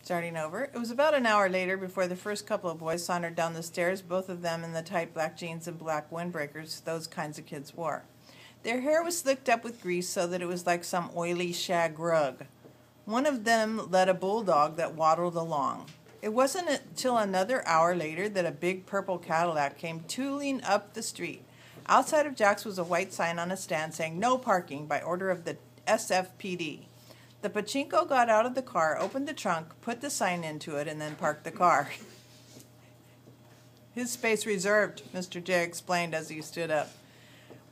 Starting over. It was about an hour later before the first couple of boys sauntered down the stairs, both of them in the tight black jeans and black windbreakers those kinds of kids wore. Their hair was slicked up with grease so that it was like some oily shag rug. One of them led a bulldog that waddled along. It wasn't until another hour later that a big purple Cadillac came tooling up the street. Outside of Jack's was a white sign on a stand saying "No parking" by order of the SFPD. The pachinko got out of the car, opened the trunk, put the sign into it, and then parked the car. "His space reserved," Mr. J explained as he stood up.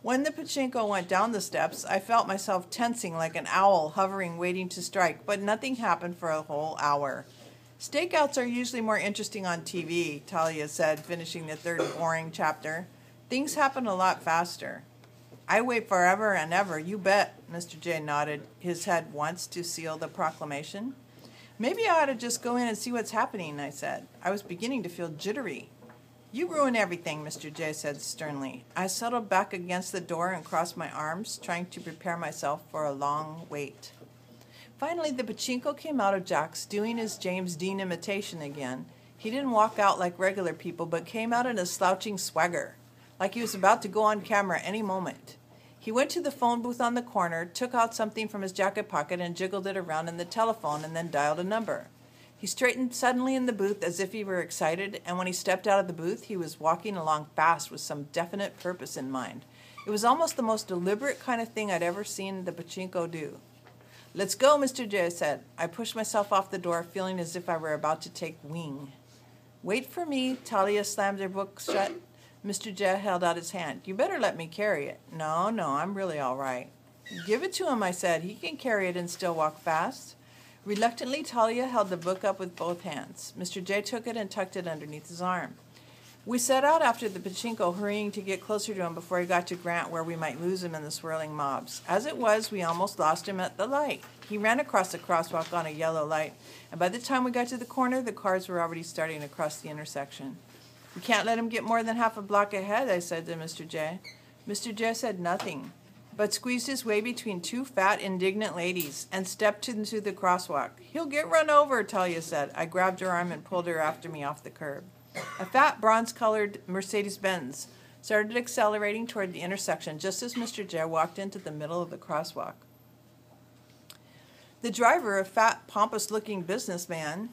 When the pachinko went down the steps, I felt myself tensing like an owl hovering waiting to strike, but nothing happened for a whole hour. "Stakeouts are usually more interesting on TV," Talia said, finishing the third boring chapter. "Things happen a lot faster." "I wait forever and ever, you bet," Mr. J nodded his head once to seal the proclamation. "Maybe I ought to just go in and see what's happening," I said. I was beginning to feel jittery. "You ruin everything," Mr. J said sternly. I settled back against the door and crossed my arms, trying to prepare myself for a long wait. Finally, the pachinko came out of Jack's, doing his James Dean imitation again. He didn't walk out like regular people, but came out in a slouching swagger, like he was about to go on camera any moment. He went to the phone booth on the corner, took out something from his jacket pocket and jiggled it around in the telephone and then dialed a number. He straightened suddenly in the booth as if he were excited, and when he stepped out of the booth, he was walking along fast with some definite purpose in mind. It was almost the most deliberate kind of thing I'd ever seen the pachinko do. "Let's go," Mr. J said. I pushed myself off the door, feeling as if I were about to take wing. "Wait for me." Talia slammed her book shut. Mr. J held out his hand. "You better let me carry it." No, I'm really all right." "Give it to him," I said. "He can carry it and still walk fast." Reluctantly, Talia held the book up with both hands. Mr. J took it and tucked it underneath his arm. We set out after the pachinko, hurrying to get closer to him before he got to Grant, where we might lose him in the swirling mobs. As it was, we almost lost him at the light. He ran across the crosswalk on a yellow light, and by the time we got to the corner, the cars were already starting across the intersection. "We can't let him get more than half a block ahead," I said to Mr. J. Mr. J said nothing, but squeezed his way between two fat, indignant ladies and stepped into the crosswalk. "He'll get run over," Talia said. I grabbed her arm and pulled her after me off the curb. A fat, bronze-colored Mercedes-Benz started accelerating toward the intersection just as Mr. J walked into the middle of the crosswalk. The driver, a fat, pompous-looking businessman,